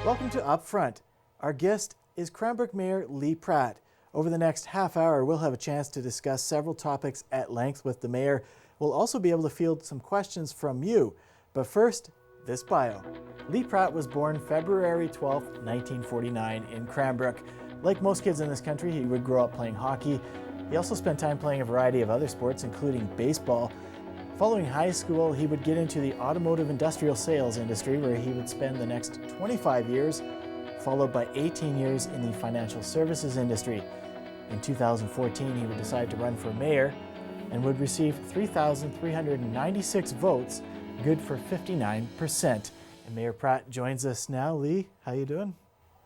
Welcome to Upfront. Our guest is Cranbrook Mayor Lee Pratt. Over the next half hour, we'll have a chance to discuss several topics at length with the mayor. We'll also be able to field some questions from you. But first, this bio. Lee Pratt was born February 12, 1949 in Cranbrook. Like most kids in this country, he would grow up playing hockey. He also spent time playing a variety of other sports, including baseball. Following high school, he would get into the automotive industrial sales industry, where he would spend the next 25 years, followed by 18 years in the financial services industry. In 2014, he would decide to run for mayor and would receive 3,396 votes, good for 59%. And Mayor Pratt joins us now. Lee, how you doing?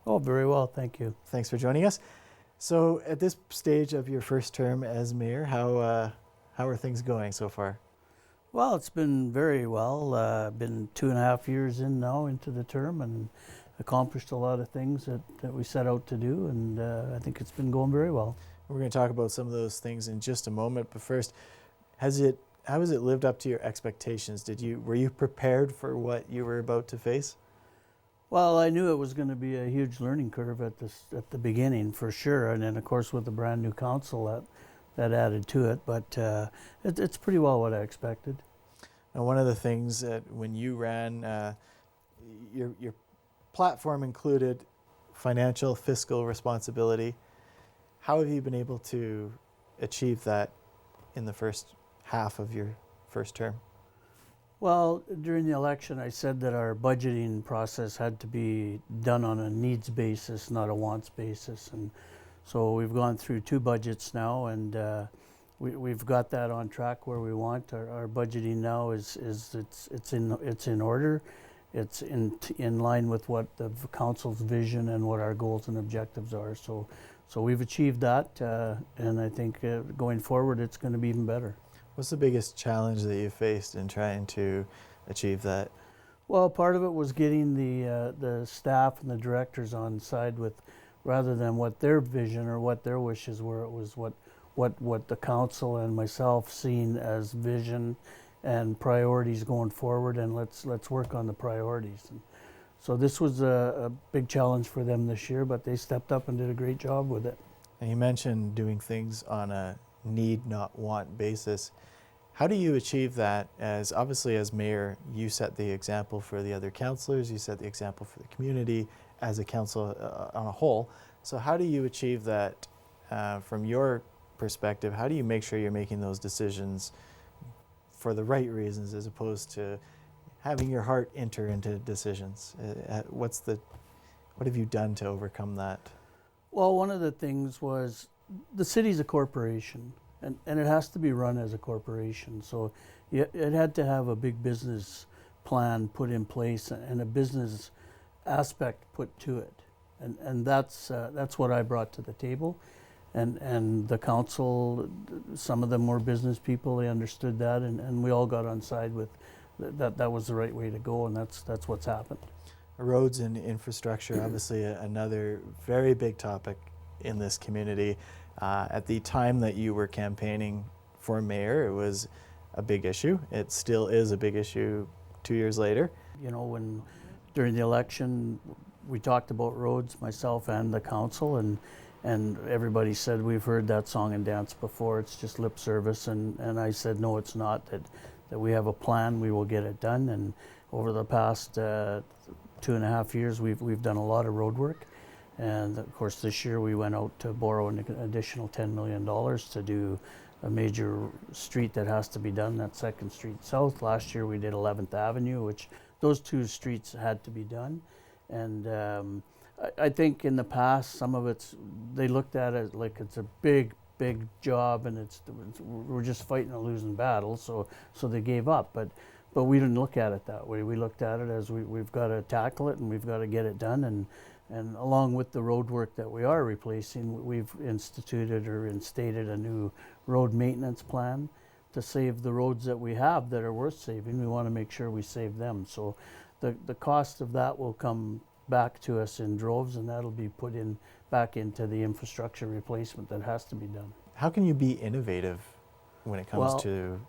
Oh, very well, thank you. Thanks for joining us. So at this stage of your first term as mayor, how are things going so far? Well, it's been very well. Been 2.5 years in now into the term and accomplished a lot of things that we set out to do, and I think it's been going very well. We're going to talk about some of those things in just a moment, but first, how has it lived up to your expectations? Were you prepared for what you were about to face? Well, I knew it was going to be a huge learning curve at the beginning, for sure, and then of course with the brand new council that added to it, but it's pretty well what I expected. Now, one of the things that when you ran, your platform included financial, fiscal responsibility. How have you been able to achieve that in the first half of your first term? Well, during the election, I said that our budgeting process had to be done on a needs basis, not a wants basis, and so we've gone through 2 budgets now, and we've got that on track where we want. Our budgeting now is in order. It's in line with what the council's vision and what our goals and objectives are. So we've achieved that, and I think going forward, it's going to be even better. What's the biggest challenge that you faced in trying to achieve that? Well, part of it was getting the staff and the directors on side with, rather than what their vision or what their wishes were, it was what the council and myself seen as vision and priorities going forward, and let's work on the priorities. And so this was a big challenge for them this year, but they stepped up and did a great job with it. And you mentioned doing things on a need, not want basis. How do you achieve that? As obviously as mayor, you set the example for the other councillors, you set the example for the community as a council on a whole. So how do you achieve that from your perspective? How do you make sure you're making those decisions for the right reasons as opposed to having your heart enter into decisions? What have you done to overcome that? Well, one of the things was the city's a corporation, and it has to be run as a corporation. So it had to have a big business plan put in place and a business aspect put to it. And that's what I brought to the table. And the council, some of them were business people, they understood that, and we all got on side with that was the right way to go, and that's what's happened. Roads and infrastructure, obviously another very big topic in this community. At the time that you were campaigning for mayor, it was a big issue. It still is a big issue 2 years later. You know, when during the election, we talked about roads, myself and the council, and everybody said, we've heard that song and dance before, it's just lip service, and I said, no, it's not, that we have a plan, we will get it done. And over the past 2.5 years, we've done a lot of road work. And of course, this year we went out to borrow an additional $10 million to do a major street that has to be done, that's 2nd Street South. Last year we did 11th Avenue, which those 2 streets had to be done. And I think in the past, some of they looked at it like it's a big job, and we're just fighting a losing battle, so they gave up. But we didn't look at it that way. We looked at it as we've got to tackle it and we've got to get it done. And along with the road work that we are replacing, we've instituted or instated a new road maintenance plan to save the roads that we have that are worth saving. We want to make sure we save them. So the cost of that will come back to us in droves, and that'll be put back into the infrastructure replacement that has to be done. How can you be innovative when it comes to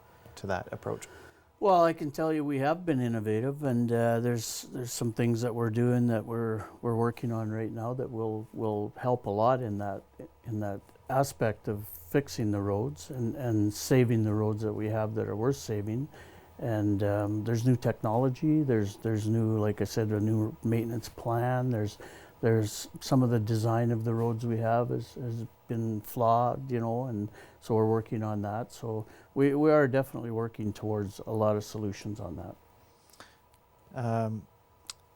that approach? Well, I can tell you we have been innovative, and there's some things that we're doing that we're working on right now that will help a lot in that aspect of fixing the roads and saving the roads that we have that are worth saving. And there's new technology. There's new, like I said, a new maintenance plan. There's some of the design of the roads we have has been flawed, and so we're working on that. So we are definitely working towards a lot of solutions on that.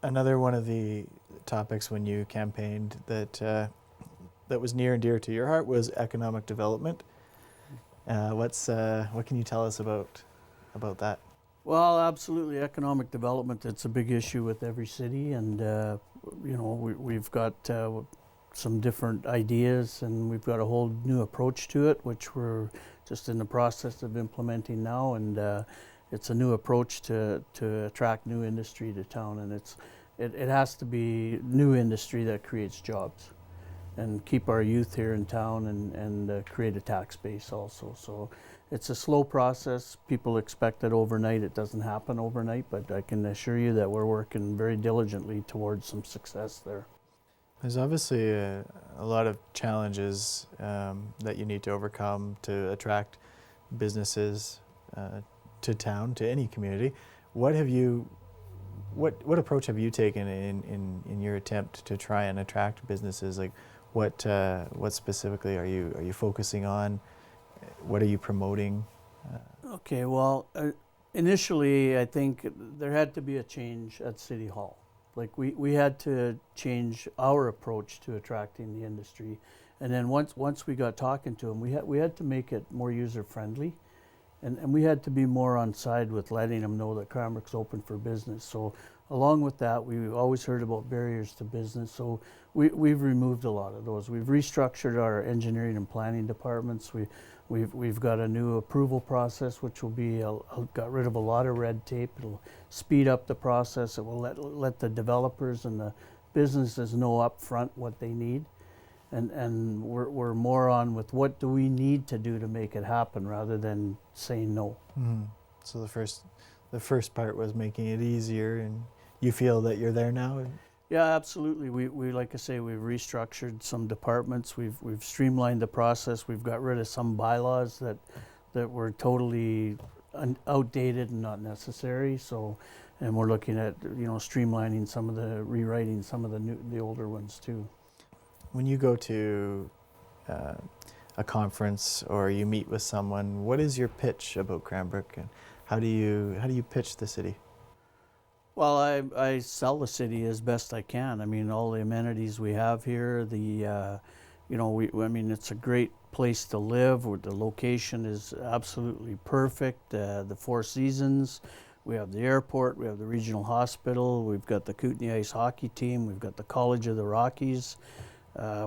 Another one of the topics when you campaigned that was near and dear to your heart was economic development. What can you tell us about that? Well, absolutely, economic development, it's a big issue with every city, and we've got some different ideas, and we've got a whole new approach to it, which we're just in the process of implementing now, and it's a new approach to attract new industry to town, and it has to be new industry that creates jobs and keep our youth here in town and create a tax base also. So it's a slow process. People expect it overnight. It doesn't happen overnight, but I can assure you that we're working very diligently towards some success there. There's obviously a lot of challenges that you need to overcome to attract businesses to town, to any community. What approach have you taken in your attempt to try and attract businesses? Like, what specifically are you focusing on? What are you promoting? Okay, well, initially I think there had to be a change at City Hall. Like we had to change our approach to attracting the industry, and then once we got talking to them, we had to make it more user friendly, and we had to be more on side with letting them know that Cranbrook's open for business. So along with that, we always heard about barriers to business, so we've removed a lot of those. We've restructured our engineering and planning departments. We've got a new approval process, which will be got rid of a lot of red tape. It'll speed up the process. It will let the developers and the businesses know up front what they need, and we're more on with what do we need to do to make it happen rather than saying no. Mm-hmm. So the first part was making it easier, and you feel that you're there now? Yeah, absolutely. We like I say, we've restructured some departments. We've streamlined the process. We've got rid of some bylaws that were totally outdated and not necessary. So, and we're looking at streamlining some of rewriting some of the older ones too. When you go to a conference or you meet with someone, what is your pitch about Cranbrook, and how do you pitch the city? Well, I sell the city as best I can. I mean, all the amenities we have here, I mean, it's a great place to live. The location is absolutely perfect. The Four Seasons, we have the airport, we have the regional hospital, we've got the Kootenay ice hockey team, we've got the College of the Rockies.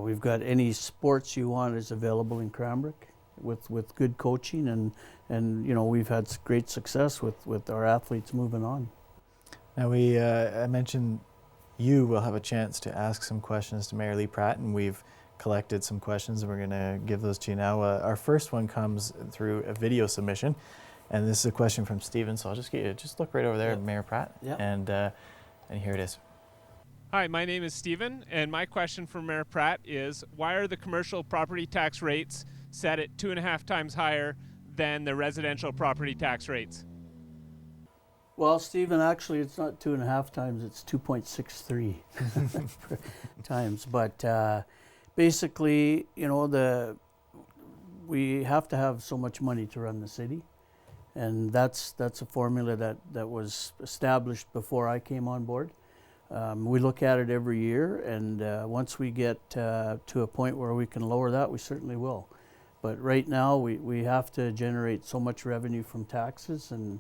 We've got any sports you want is available in Cranbrook with good coaching, and we've had great success with our athletes moving on. Now I mentioned you will have a chance to ask some questions to Mayor Lee Pratt, and we've collected some questions and we're going to give those to you now. Our first one comes through a video submission, and this is a question from Stephen, so I'll just get you, just look right over there at Mayor Pratt, and here it is. Hi, my name is Stephen, and my question for Mayor Pratt is, why are the commercial property tax rates set at 2.5 times higher than the residential property tax rates? Well, Stephen, actually it's not 2.5 times, it's 2.63 times. But basically, we have to have so much money to run the city. And that's a formula that was established before I came on board. We look at it every year, and once we get to a point where we can lower that, we certainly will. But right now, we have to generate so much revenue from taxes, and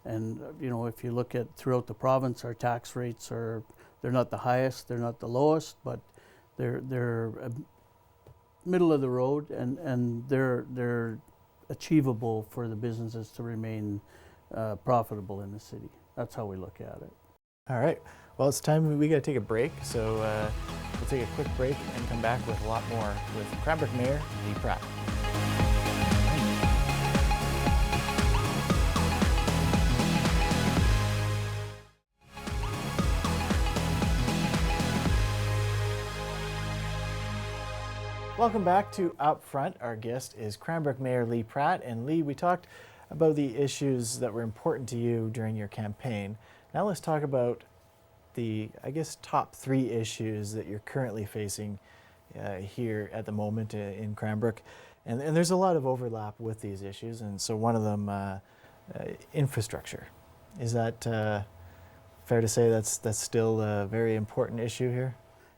if you look at throughout the province, our tax rates they're not the highest, they're not the lowest, but they're middle of the road, and they're achievable for the businesses to remain profitable in the city. That's how we look at it. All right. Well, it's time we got to take a break, so we'll take a quick break and come back with a lot more with Cranbrook Mayor Lee Pratt. Welcome back to Up Front. Our guest is Cranbrook Mayor Lee Pratt. And Lee, we talked about the issues that were important to you during your campaign. Now let's talk about the, I guess, top 3 issues that you're currently facing here at the moment in Cranbrook. And there's a lot of overlap with these issues. And so one of them, infrastructure. Is that fair to say that's still a very important issue here?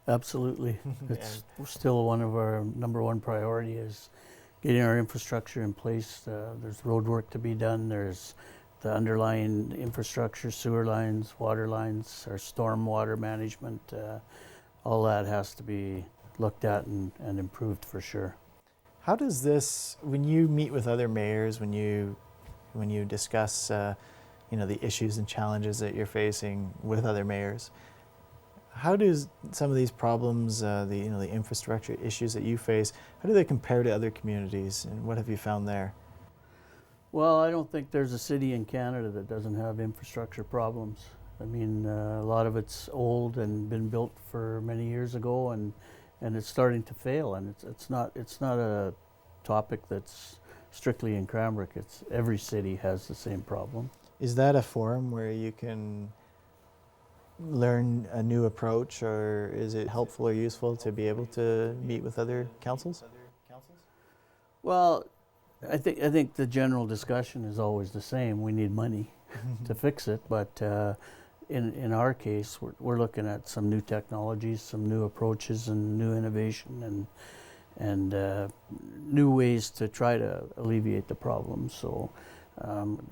Absolutely. It's still one of our number one priority is getting our infrastructure in place. There's road work to be done. There's the underlying infrastructure, sewer lines, water lines, our storm water management. All that has to be looked at and improved for sure. How does this, when you meet with other mayors, when you discuss the issues and challenges that you're facing with other mayors, how do some of these problems, the infrastructure issues that you face, how do they compare to other communities, and what have you found there? Well, I don't think there's a city in Canada that doesn't have infrastructure problems. I mean, a lot of it's old and been built for many years ago, and it's starting to fail. And it's not a topic that's strictly in Cranbrook. It's every city has the same problem. Is that a forum where you can learn a new approach, or is it helpful or useful to be able to meet with other councils? Well, I think the general discussion is always the same. We need money to fix it, but in our case, we're looking at some new technologies, some new approaches, and new innovation, and new ways to try to alleviate the problem. So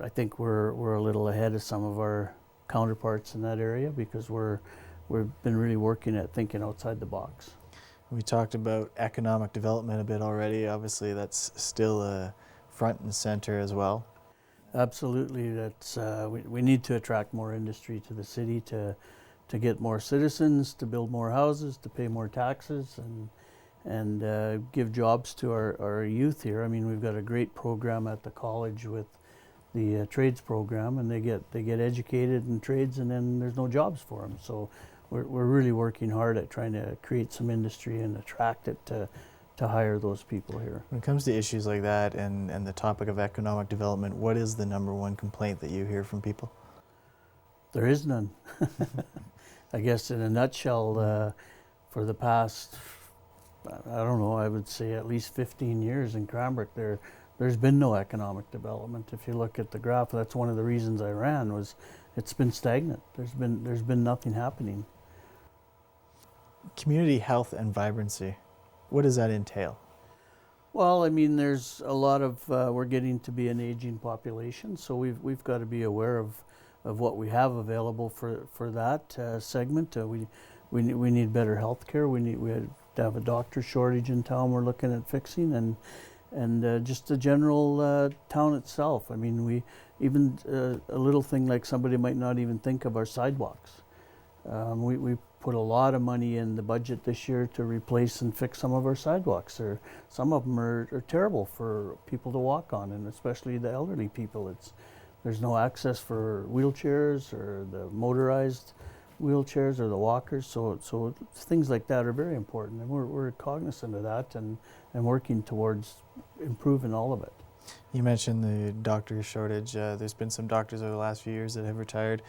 I think we're a little ahead of some of our counterparts in that area because we've been really working at thinking outside the box. We talked about economic development a bit already. Obviously, that's still front and center as well. Absolutely, that's we need to attract more industry to the city to get more citizens, to build more houses, to pay more taxes, and give jobs to our youth here. I mean, we've got a great program at the college with the trades program, and they get educated in trades, and then there's no jobs for them. So we're really working hard at trying to create some industry and attract it to hire those people here. When it comes to issues like that and the topic of economic development, what is the number one complaint that you hear from people? There is none. I guess in a nutshell, for the past, I don't know, I would say at least 15 years in Cranbrook, there's been no economic development. If you look at the graph, that's one of the reasons I ran, was it's been stagnant. There's been nothing happening. Community health and vibrancy, what does that entail? Well, I mean, there's a lot of, we're getting to be an aging population, so we've got to be aware of what we have available for that segment. We need better health care. We have a doctor shortage in town we're looking at fixing, and just the general town itself. I mean, we even a little thing like somebody might not even think of our sidewalks. We put a lot of money in the budget this year to replace and fix some of our sidewalks. Some of them are terrible for people to walk on, and especially the elderly people. There's no access for wheelchairs or the motorized wheelchairs or the walkers. So things like that are very important, and we're cognizant of that and working towards improving all of it. You mentioned the doctor shortage. There's been some doctors over the last few years that have retired,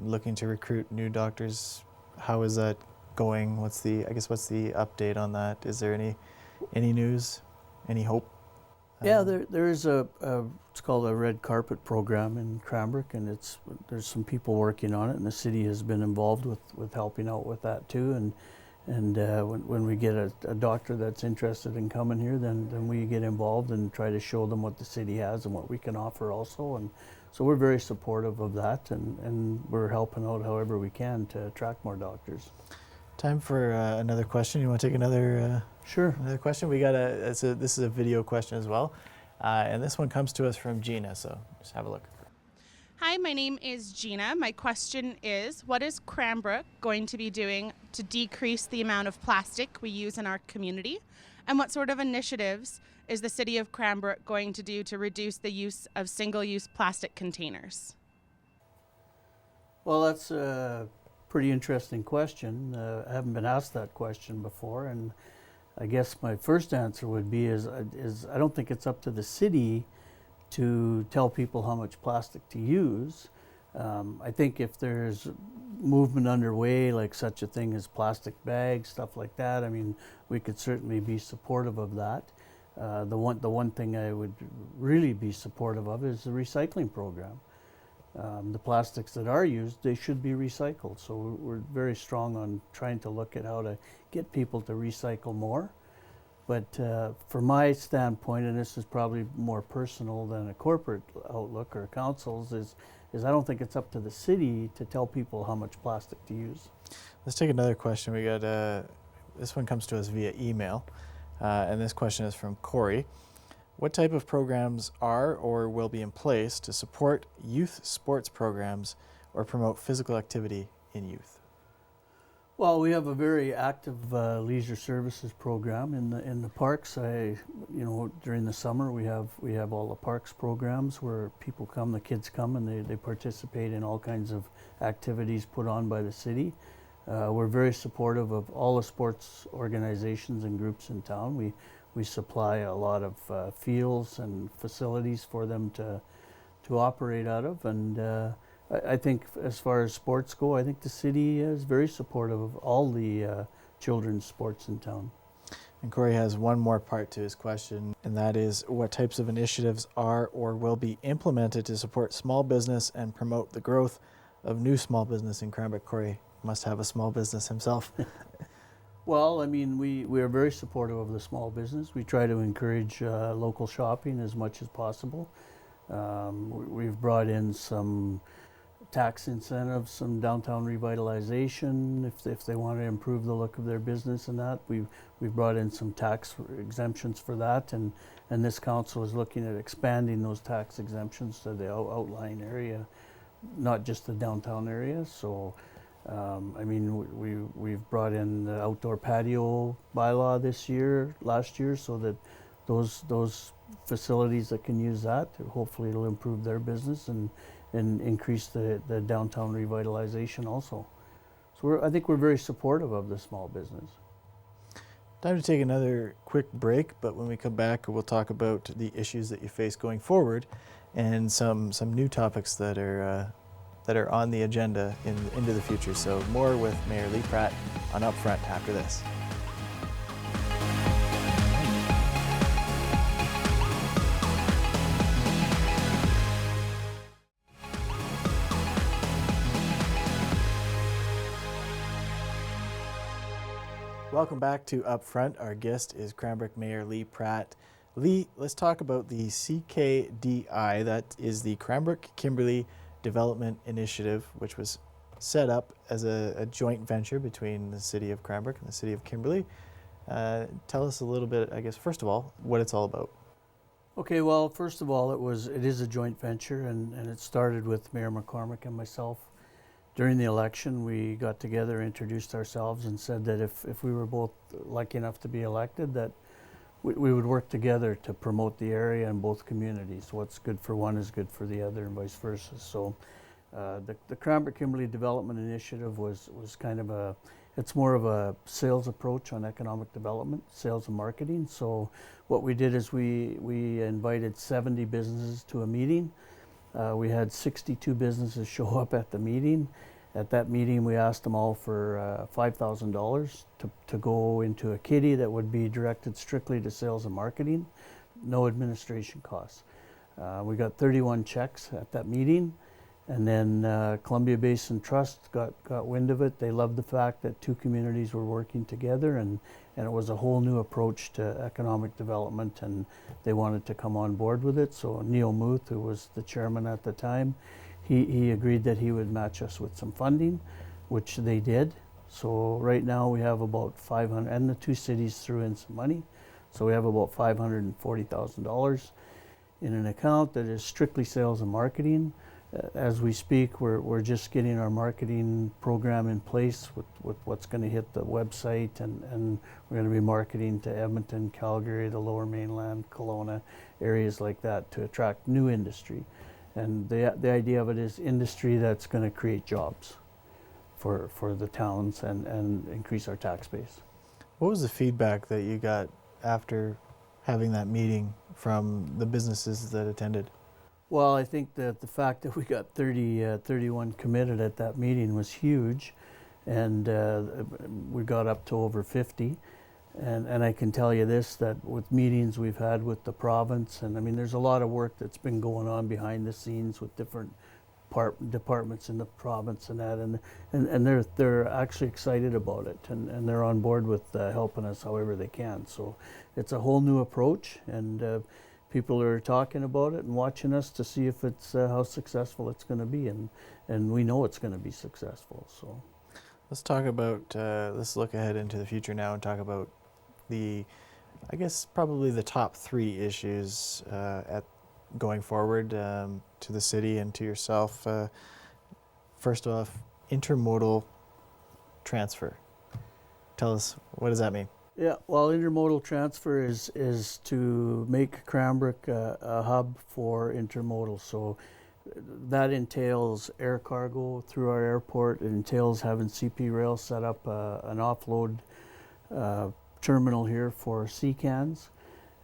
looking to recruit new doctors. How is that going? What's the update on that? Is there any news, any hope? Yeah, there is it's called a red carpet program in Cranbrook, and there's some people working on it, and the city has been involved with helping out with that too. And when we get a doctor that's interested in coming here, then we get involved and try to show them what the city has and what we can offer also. And so we're very supportive of that, and we're helping out however we can to attract more doctors. Time for another question. You want to take another? Sure. Another question. We got this is a video question as well, and this one comes to us from Gina. So just have a look. Hi, my name is Gina. My question is, what is Cranbrook going to be doing to decrease the amount of plastic we use in our community? And what sort of initiatives is the City of Cranbrook going to do to reduce the use of single-use plastic containers? Well, that's a pretty interesting question. I haven't been asked that question before, and I guess my first answer would be is I don't think it's up to the city to tell people how much plastic to use. I think if there's movement underway, like such a thing as plastic bags, stuff like that, I mean, we could certainly be supportive of that. The one thing I would really be supportive of is the recycling program. The plastics that are used, they should be recycled. So we're very strong on trying to look at how to get people to recycle more. But from my standpoint, and this is probably more personal than a corporate outlook or council's, is I don't think it's up to the city to tell people how much plastic to use. Let's take another question. We got this one comes to us via email, and this question is from Corey. What type of programs are or will be in place to support youth sports programs or promote physical activity in youth? Well, we have a very active leisure services program in the parks. During the summer we have all the parks programs where people come, the kids come, and they participate in all kinds of activities put on by the city. We're very supportive of all the sports organizations and groups in town. We supply a lot of fields and facilities for them to operate out of, and I think as far as sports go, I think the city is very supportive of all the children's sports in town. And Corey has one more part to his question, and that is what types of initiatives are or will be implemented to support small business and promote the growth of new small business in Cranbrook. Corey must have a small business himself. Well, I mean, we are very supportive of the small business. We try to encourage local shopping as much as possible. We've brought in some tax incentives, some downtown revitalization if they want to improve the look of their business, and that we've brought in some tax exemptions for that, and this council is looking at expanding those tax exemptions to the outlying area, not just the downtown area. So I mean, we've brought in the outdoor patio bylaw last year, so that those facilities that can use that, hopefully it'll improve their business and increase the downtown revitalization also. So I think we're very supportive of the small business. Time to take another quick break, but when we come back, we'll talk about the issues that you face going forward and some new topics that are on the agenda into the future. So more with Mayor Lee Pratt on Upfront after this. Welcome back to Upfront. Our guest is Cranbrook Mayor Lee Pratt. Lee, let's talk about the CKDI, that is the Cranbrook Kimberley Development Initiative, which was set up as a joint venture between the City of Cranbrook and the City of Kimberley. Tell us a little bit, I guess, first of all, what it's all about. Okay, well, first of all, it is a joint venture, and it started with Mayor McCormick and myself. During the election, we got together, introduced ourselves, and said that if we were both lucky enough to be elected, that we would work together to promote the area and both communities. What's good for one is good for the other, and vice versa. So the Cranbrook Kimberley Development Initiative was kind of it's more of a sales approach on economic development, sales and marketing. So what we did is we invited 70 businesses to a meeting. We had 62 businesses show up at the meeting. At that meeting, we asked them all for $5,000 to go into a kitty that would be directed strictly to sales and marketing, no administration costs. We got 31 checks at that meeting, and then Columbia Basin Trust got wind of it. They loved the fact that two communities were working together, and it was a whole new approach to economic development, and they wanted to come on board with it. So Neil Muth, who was the chairman at the time, he agreed that he would match us with some funding, which they did. So right now we have about 500, and the two cities threw in some money. So we have about $540,000 in an account that is strictly sales and marketing. As we speak, we're just getting our marketing program in place with what's going to hit the website, and we're going to be marketing to Edmonton, Calgary, the Lower Mainland, Kelowna, areas like that to attract new industry. And the idea of it is industry that's going to create jobs for the towns and increase our tax base. What was the feedback that you got after having that meeting from the businesses that attended? Well, I think that the fact that we got 31 committed at that meeting was huge, and we got up to over 50. And I can tell you this, that with meetings we've had with the province, and I mean, there's a lot of work that's been going on behind the scenes with different departments in the province and that, and they're actually excited about it, and they're on board with helping us however they can. So it's a whole new approach, and people are talking about it and watching us to see if it's how successful it's going to be, and we know it's going to be successful. So Let's talk about, let's look ahead into the future now and talk about I guess probably the top 3 issues going forward to the city and to yourself. First off, intermodal transfer. Tell us, what does that mean? yeah, well, intermodal transfer is to make Cranbrook a hub for intermodal. So that entails air cargo through our airport. It entails having CP Rail set up an offload terminal here for sea cans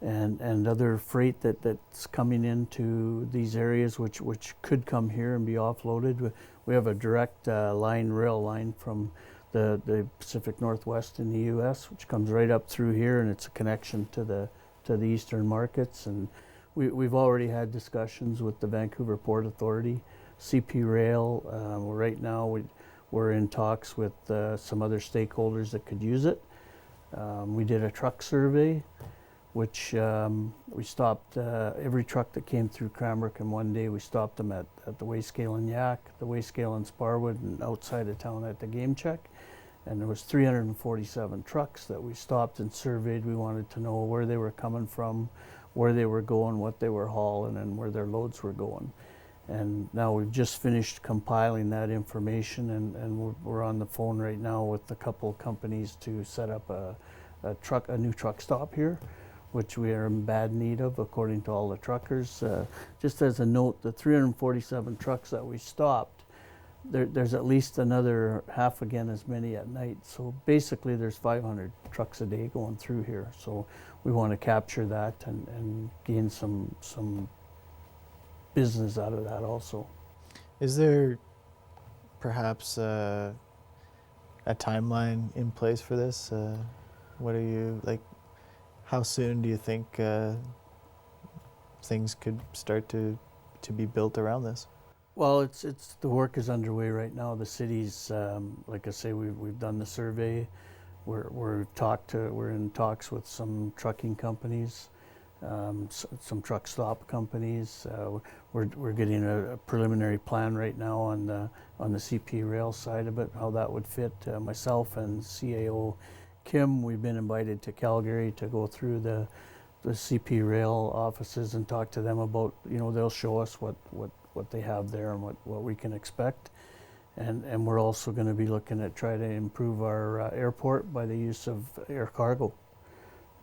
and other freight that's coming into these areas, which could come here and be offloaded. We have a direct rail line from the Pacific Northwest in the U.S., which comes right up through here, and it's a connection to the eastern markets. And we've already had discussions with the Vancouver Port Authority, CP Rail. Right now we're in talks with some other stakeholders that could use it. We did a truck survey, which we stopped every truck that came through Cranbrook in one day. We stopped them at the Wayscale and Yak, the Wayscale and Sparwood, and outside of town at the Game Check. And there was 347 trucks that we stopped and surveyed. We wanted to know where they were coming from, where they were going, what they were hauling, and where their loads were going. And now we've just finished compiling that information, and we're on the phone right now with a couple of companies to set up a new truck stop here, which we are in bad need of according to all the truckers. Just as a note, the 347 trucks that we stopped, there's at least another half again as many at night. So basically there's 500 trucks a day going through here. So we want to capture that and gain some business out of that also. Is there perhaps a timeline in place for this? What are you, like, how soon do you think things could start to be built around this? Well, it's the work is underway right now. The city's, like I say, we've done the survey. We're in talks with some trucking companies, some truck stop companies. We're getting a preliminary plan right now on the CP Rail side of it, how that would fit. Myself and CAO Kim, we've been invited to Calgary to go through the CP Rail offices and talk to them about, they'll show us what they have there and what we can expect. And we're also going to be looking at try to improve our airport by the use of air cargo,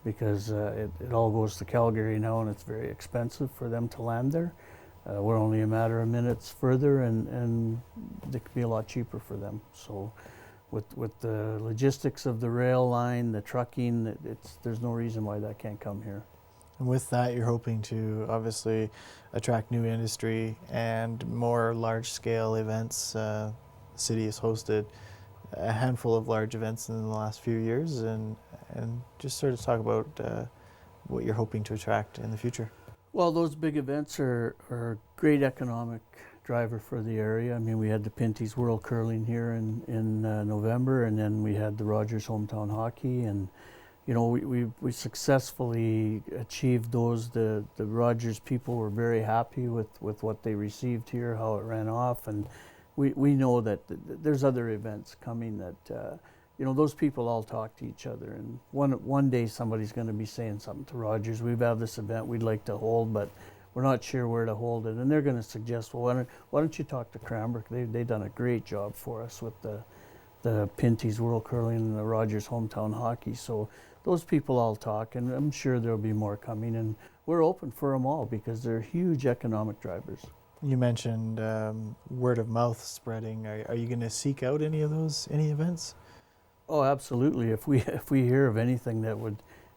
because it all goes to Calgary now and it's very expensive for them to land there. We're only a matter of minutes further, and it could be a lot cheaper for them. So with the logistics of the rail line, the trucking, there's no reason why that can't come here. And with that, you're hoping to obviously attract new industry and more large-scale events. The city has hosted a handful of large events in the last few years, and just sort of talk about what you're hoping to attract in the future. Well, those big events are a great economic driver for the area. I mean, we had the Pinty's World Curling here in November, and then we had the Rogers Hometown Hockey, and we successfully achieved those. The Rogers people were very happy with what they received here, how it ran off, and we know that there's other events coming that, those people all talk to each other, and one day somebody's going to be saying something to Rogers. We have this event we'd like to hold, but we're not sure where to hold it, and they're going to suggest, well, why don't you talk to Cranbrook? They've done a great job for us with the Pinty's World Curling and the Rogers Hometown Hockey. So those people all talk, and I'm sure there'll be more coming, and we're open for them all because they're huge economic drivers. You mentioned word of mouth spreading. Are you going to seek out any events? Oh, absolutely. If we hear of anything that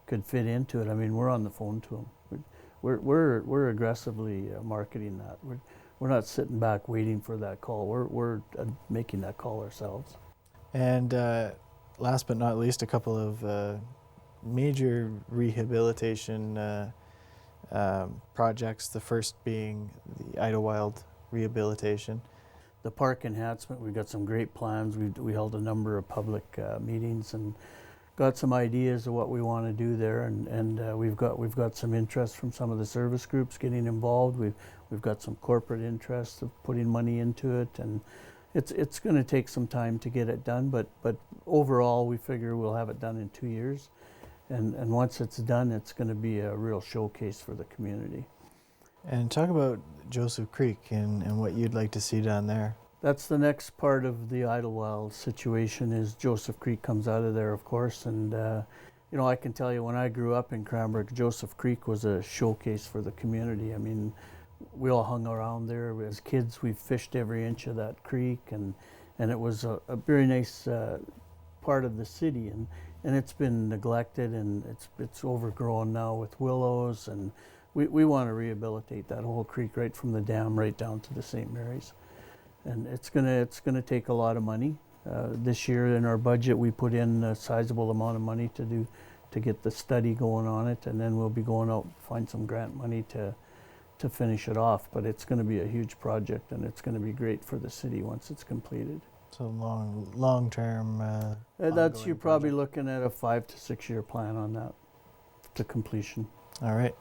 could fit into it, I mean, we're on the phone to them. We're aggressively marketing that. We're not sitting back waiting for that call. We're making that call ourselves. And last but not least, a couple of major rehabilitation projects. The first being the Idlewild rehabilitation. The park enhancement, we've got some great plans. We held a number of public meetings and got some ideas of what we want to do there, and we've got some interest from some of the service groups getting involved. We've got some corporate interest of putting money into it, and it's going to take some time to get it done, but overall we figure we'll have it done in 2 years, and once it's done, it's going to be a real showcase for the community. And talk about Joseph Creek and what you'd like to see down there. That's the next part of the Idlewild situation, is Joseph Creek comes out of there, of course, and you know, I can tell you when I grew up in Cranbrook, Joseph Creek was a showcase for the community. I mean, we all hung around there. As kids, we fished every inch of that creek, and it was a very nice part of the city, and it's been neglected, and it's overgrown now with willows, and we want to rehabilitate that whole creek right from the dam right down to the St. Mary's. And it's gonna take a lot of money. This year in our budget, we put in a sizable amount of money to get the study going on it, and then we'll be going out find some grant money to finish it off. But it's going to be a huge project, and it's going to be great for the city once it's completed. So long term. That's you're probably looking at a 5 to 6 year plan on that to completion. All right.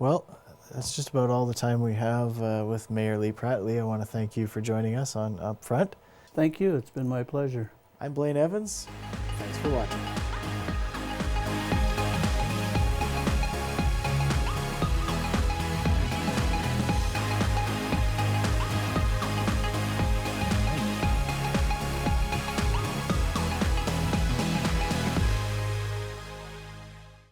Well, that's just about all the time we have with Mayor Lee Pratt. Lee, I want to thank you for joining us on Up Front. Thank you. It's been my pleasure. I'm Blaine Evans. Thanks for watching.